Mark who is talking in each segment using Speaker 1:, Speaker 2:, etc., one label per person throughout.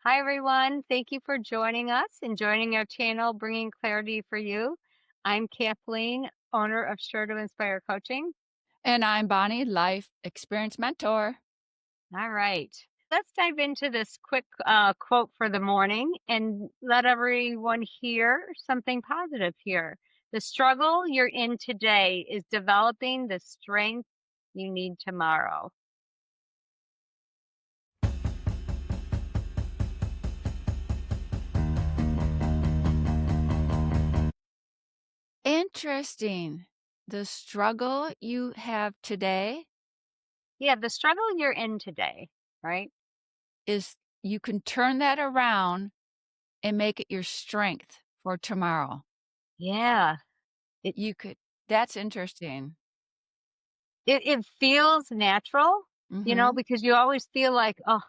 Speaker 1: Hi, everyone. Thank you for joining us and joining our channel, Bringing Clarity for You. I'm Kathleen, owner of Sure to Inspire Coaching.
Speaker 2: And I'm Bonnie, life experience mentor.
Speaker 1: All right. Let's dive into this quick quote for the morning and let everyone hear something positive here. The struggle you're in today is developing the strength you need tomorrow.
Speaker 2: Interesting. The struggle you have today
Speaker 1: Yeah, the struggle you're in today, right?
Speaker 2: is you can turn that around and make it your strength for tomorrow.
Speaker 1: Yeah. It
Speaker 2: You could that's interesting.
Speaker 1: It feels natural,
Speaker 2: Mhm.
Speaker 1: because you always feel like, "Oh,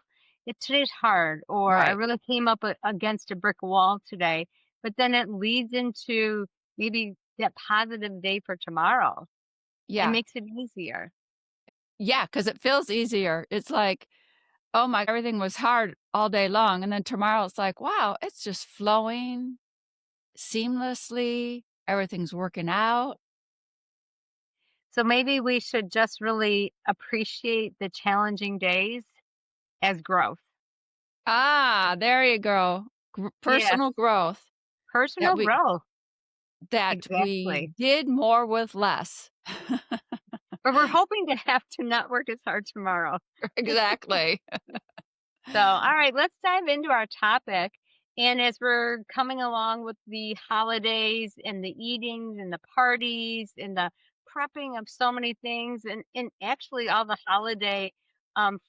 Speaker 1: today's hard," or "I
Speaker 2: Right.
Speaker 1: really came up against a brick wall today." But then it leads into maybe that positive day for tomorrow. It
Speaker 2: Yeah.
Speaker 1: makes it easier.
Speaker 2: Yeah, because it feels easier. It's like, "Oh my everything was hard all day long," and then tomorrow it's like, "Wow, it's just flowing seamlessly. Everything's working out."
Speaker 1: So maybe we should just really appreciate the challenging days as growth.
Speaker 2: Ah, there you go.
Speaker 1: Yes,
Speaker 2: Personal growth that
Speaker 1: personal
Speaker 2: we
Speaker 1: growth.
Speaker 2: that we
Speaker 1: Exactly.
Speaker 2: did more with less.
Speaker 1: But we're hoping to have to not work as hard tomorrow.
Speaker 2: Exactly.
Speaker 1: So, all right, let's dive into our topic. And as we're coming along with the holidays and the eatings and the parties and the prepping of so many things and actually all the holiday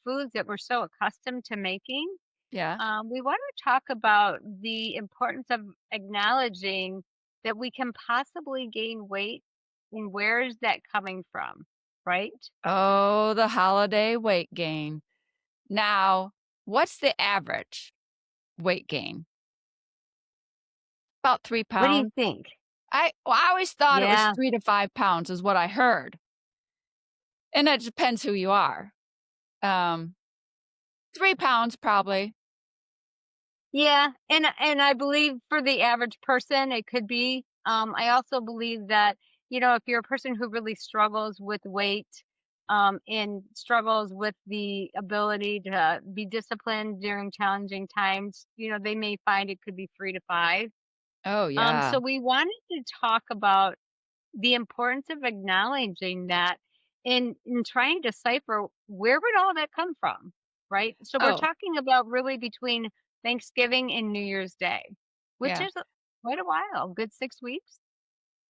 Speaker 1: foods that we're so accustomed to making,
Speaker 2: Yeah.
Speaker 1: we want to talk about the importance of acknowledging that we can possibly gain weight and where is that coming from, right?
Speaker 2: Oh, the holiday weight gain. Now, what's the average weight gain? About 3
Speaker 1: What do you
Speaker 2: pounds?
Speaker 1: think?
Speaker 2: I always thought it was
Speaker 1: Yeah.
Speaker 2: 3 to 5 pounds is what I heard, and it depends who you are. Um, 3 pounds probably.
Speaker 1: Yeah, and I believe for the average person, it could be. I also believe that, if you're a person who really struggles with weight, and struggles with the ability to be disciplined during challenging times, they may find it could be 3 to 5.
Speaker 2: Oh,
Speaker 1: So
Speaker 2: yeah.
Speaker 1: we wanted to talk about the importance of acknowledging that in trying to decipher where would all that come from, right? So we're
Speaker 2: Oh,
Speaker 1: talking about really between Thanksgiving and New Year's Day, which
Speaker 2: yeah.
Speaker 1: is quite a while, good 6 weeks.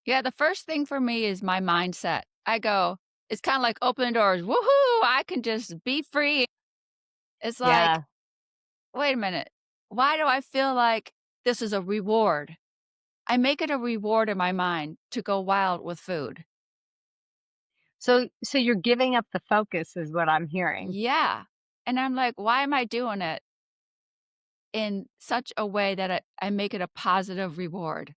Speaker 2: Yeah, the first thing for me is my mindset. I go it's kinda like open doors, "Woohoo, I can just be free." It's like,
Speaker 1: Yeah.
Speaker 2: "Wait a minute, why do I feel like this is a reward?" I make it a reward in my mind to go wild with food.
Speaker 1: So you're giving up the focus is what I'm hearing.
Speaker 2: Yeah, and I'm like, "Why am I doing it in such a way that I make it a positive reward?"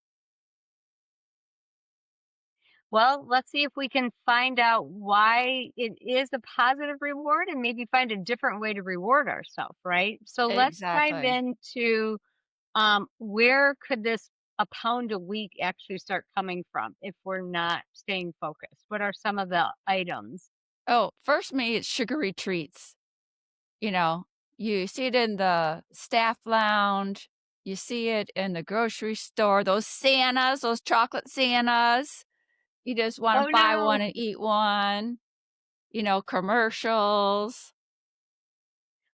Speaker 1: Well, let's see if we can find out why it is a positive reward and maybe find a different way to reward ourselves, right? So let's dive
Speaker 2: Exactly.
Speaker 1: into where could this a pound a week actually start coming from if we're not staying focused? What are some of the items?
Speaker 2: Oh, first me, it's sugary treats. You know, you see it in the staff lounge, you see it in the grocery store, those Santas, those chocolate Santas. You just wanna
Speaker 1: Oh
Speaker 2: buy
Speaker 1: no.
Speaker 2: one and eat one, commercials.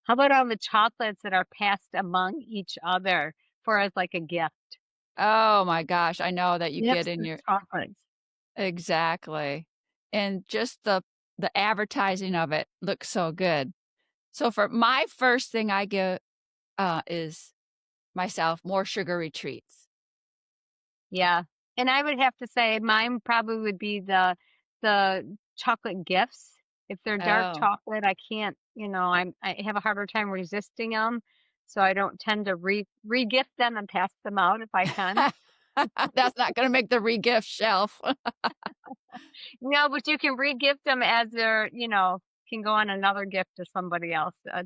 Speaker 1: How about all the chocolates that are passed among each other for as like a gift?
Speaker 2: Oh my gosh, I know that you get
Speaker 1: Gifts
Speaker 2: in
Speaker 1: of
Speaker 2: your
Speaker 1: chocolates.
Speaker 2: exactly. And just the advertising of it looks so good. So for my first thing I give, is myself more sugary treats.
Speaker 1: Yeah. And I would have to say mine probably would be the chocolate gifts. If they're dark
Speaker 2: Oh.
Speaker 1: chocolate, I can't, I have a harder time resisting them. So I don't tend to re-gift them and pass them out if I can.
Speaker 2: That's not gonna make the regift shelf.
Speaker 1: No, but you can re-gift them as they're, can go on another gift to somebody else, a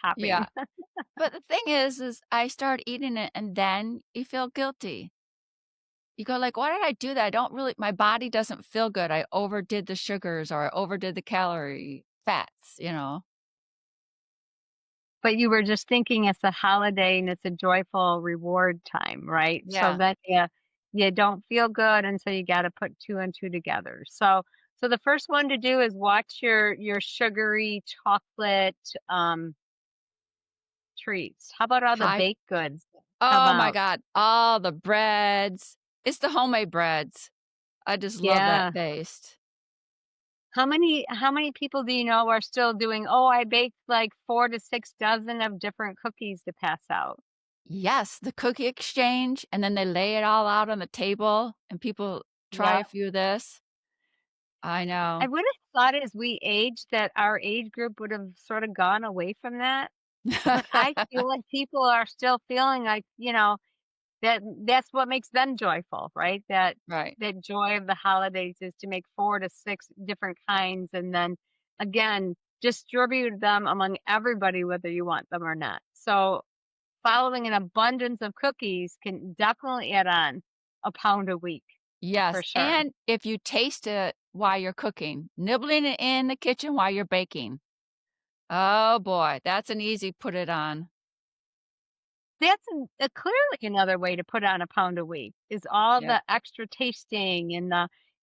Speaker 1: topping.
Speaker 2: Yeah. But the thing is I start eating it and then you feel guilty. You go like, "Why did I do that? I don't really my body doesn't feel good. I overdid the sugars or I overdid the calorie fats," you know?
Speaker 1: But you were just thinking it's a holiday and it's a joyful reward time, right? So
Speaker 2: Yeah.
Speaker 1: that you don't feel good, and so you gotta put 2 and 2 together. So the first one to do is watch your sugary chocolate, treats. How about all the
Speaker 2: High
Speaker 1: baked goods that come
Speaker 2: Oh my
Speaker 1: out?
Speaker 2: god, all the breads. It's the homemade breads. I just love that
Speaker 1: Yeah.
Speaker 2: taste.
Speaker 1: How many people do you know are still doing, "Oh, I baked like 4 to 6 dozen of different cookies to pass out."
Speaker 2: Yes, the cookie exchange, and then they lay it all out on the table, and people try
Speaker 1: Yeah.
Speaker 2: a few of this. I
Speaker 1: I
Speaker 2: know.
Speaker 1: would have thought as we age that our age group would have sort of gone away from that, but I feel like people are still feeling like, that's what makes them joyful, right? That
Speaker 2: Right.
Speaker 1: that joy of the holidays is to make 4 to 6 different kinds and then again, distribute them among everybody whether you want them or not. So, following an abundance of cookies can definitely add on a pound a week for
Speaker 2: Yes,
Speaker 1: sure.
Speaker 2: and if you taste it while you're cooking, nibbling it in the kitchen while you're baking. Oh boy, that's an easy put it on.
Speaker 1: That's clearly another way to put on a pound a week is all
Speaker 2: Yep.
Speaker 1: the extra tasting and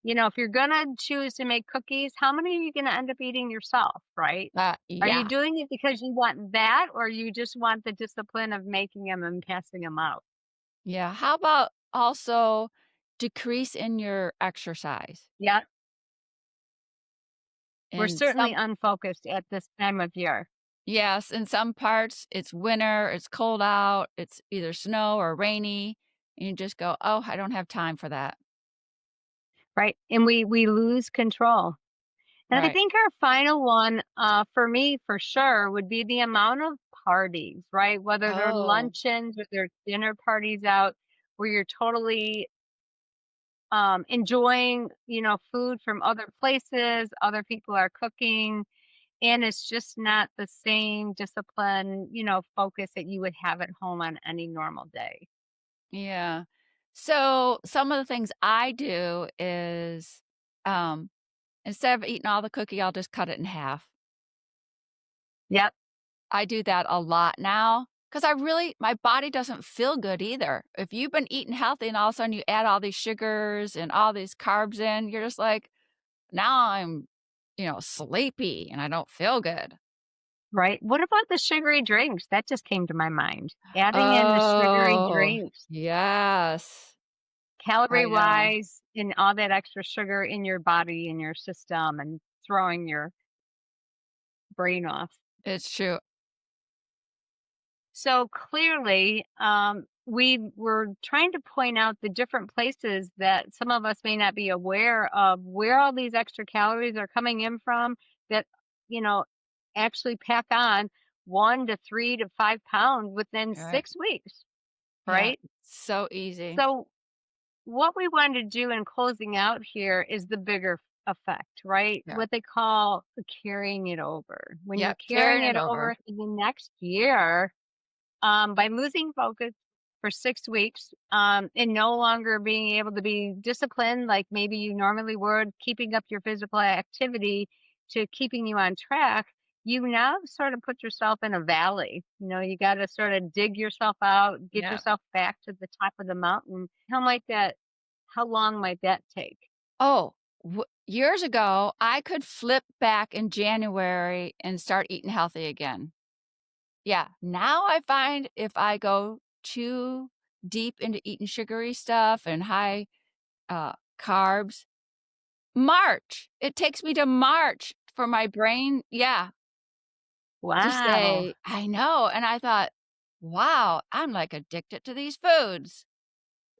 Speaker 1: if you're gonna choose to make cookies, how many are you gonna end up eating yourself, right? Are you
Speaker 2: Yeah.
Speaker 1: doing it because you want that or you just want the discipline of making them and passing them out?
Speaker 2: Yeah. How about also decrease in your exercise?
Speaker 1: Yeah, we're
Speaker 2: In
Speaker 1: certainly
Speaker 2: some
Speaker 1: unfocused at this time of year,
Speaker 2: Yes, in some parts, it's winter, it's cold out, it's either snow or rainy, and you just go, "Oh, I don't have time for that."
Speaker 1: right? And we lose control. And I
Speaker 2: Right.
Speaker 1: think our final one, for me, for sure, would be the amount of parties, right? Whether they're
Speaker 2: Oh,
Speaker 1: luncheons or they're dinner parties out where you're totally enjoying, food from other places, other people are cooking, and it's just not the same discipline, focus that you would have at home on any normal day.
Speaker 2: yeah. So, some of the things I do is, um, instead of eating all the cookie, I'll just cut it in half.
Speaker 1: Yep,
Speaker 2: I do that a lot now because my body doesn't feel good either. If you've been eating healthy and all of a sudden you add all these sugars and all these carbs in, you're just like, now I'm, sleepy and I don't feel good.
Speaker 1: right. What about the sugary drinks? That just came to my mind. Adding in the sugary
Speaker 2: Oh,
Speaker 1: drinks.
Speaker 2: yes.
Speaker 1: Calorie
Speaker 2: I know.
Speaker 1: wise and all that extra sugar in your body, in your system, and throwing your brain off.
Speaker 2: It's true.
Speaker 1: So clearly, we were trying to point out the different places that some of us may not be aware of where all these extra calories are coming in from that, you know, actually pack on 1 to 3 to 5 pounds within
Speaker 2: Right.
Speaker 1: 6 weeks,
Speaker 2: Yeah.
Speaker 1: right?
Speaker 2: So easy.
Speaker 1: So what we wanted to do in closing out here is the bigger effect, right?
Speaker 2: Yeah.
Speaker 1: What they call carrying it over. When you're
Speaker 2: Yep.
Speaker 1: carrying
Speaker 2: Carrying
Speaker 1: it
Speaker 2: it
Speaker 1: over
Speaker 2: over.
Speaker 1: to the next year, by losing focus for 6 weeks, and no longer being able to be disciplined like maybe you normally would, keeping up your physical activity to keeping you on track, you now sort of put yourself in a valley. You got to sort of dig yourself out, get
Speaker 2: Yeah.
Speaker 1: yourself back to the top of the mountain. How long might that take?
Speaker 2: Oh, years ago, I could flip back in January and start eating healthy again. Yeah. Now I find if I go too deep into eating sugary stuff and high carbs, March. It takes me to March for my brain, yeah, to
Speaker 1: Wow.
Speaker 2: say, "I know," and I thought, "Wow, I'm, like, addicted to these foods.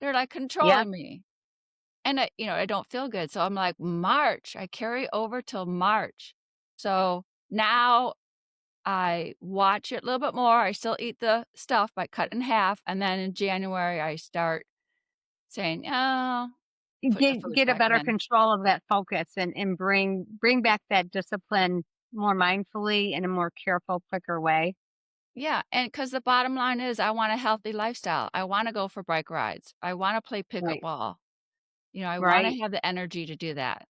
Speaker 2: They're, like,
Speaker 1: Yep.
Speaker 2: controlling me." And I don't feel good, so I'm like, "March." I carry over till March. So, now I watch it a little bit more. I still eat the stuff, but cut in half, and then in January, I start saying, "Oh," put the foods
Speaker 1: Get a
Speaker 2: back
Speaker 1: better
Speaker 2: in.
Speaker 1: control of that focus and bring back that discipline more mindfully in a more careful, quicker way.
Speaker 2: Yeah, and because the bottom line is I want a healthy lifestyle. I wanna go for bike rides. I wanna play
Speaker 1: Right.
Speaker 2: pickleball. I wanna
Speaker 1: Right.
Speaker 2: have the energy to do that.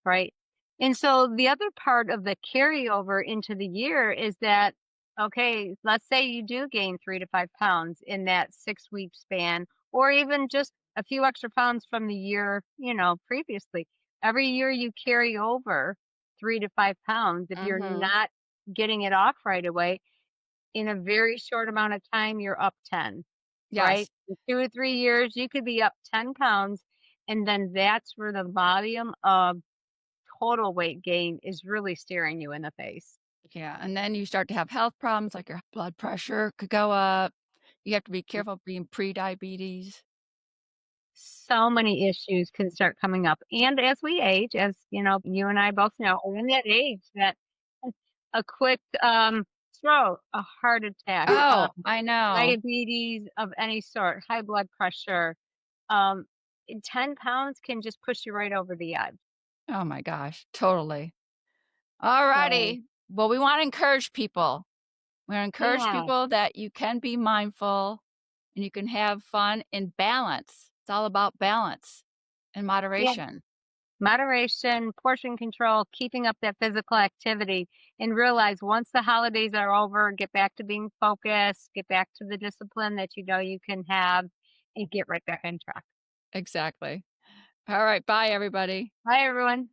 Speaker 1: Right. And so the other part of the carryover into the year is that, okay, let's say you do gain 3 to 5 pounds in that 6 week span, or even just a few extra pounds from the year, previously. Every year you carry over 3 to 5 pounds. If you're
Speaker 2: Mhm.
Speaker 1: not getting it off right away, in a very short amount of time, you're up 10, right?
Speaker 2: Yes.
Speaker 1: In 2 or 3 years, you could be up 10 pounds. And then that's where the volume of total weight gain is really staring you in the face.
Speaker 2: Yeah, and then you start to have health problems, like your blood pressure could go up. You have to be
Speaker 1: Mm.
Speaker 2: careful being pre-diabetes.
Speaker 1: So many issues can start coming up. And as we age, as you and I both know, we're in that age that a quick stroke, a heart attack,
Speaker 2: Oh, I know.
Speaker 1: diabetes of any sort, high blood pressure, um, 10 pounds can just push you right over the edge.
Speaker 2: Oh my gosh, totally.
Speaker 1: So,
Speaker 2: Alrighty. Well, we wanna encourage people. We wanna encourage
Speaker 1: yeah,
Speaker 2: people that you can be mindful and you can have fun in balance. It's all about balance and
Speaker 1: yeah.
Speaker 2: moderation.
Speaker 1: Moderation, portion control, keeping up that physical activity, and realize once the holidays are over, get back to being focused, get back to the discipline that you know you can have, and get right back on track.
Speaker 2: Exactly. Alright, bye everybody.
Speaker 1: Bye, everyone.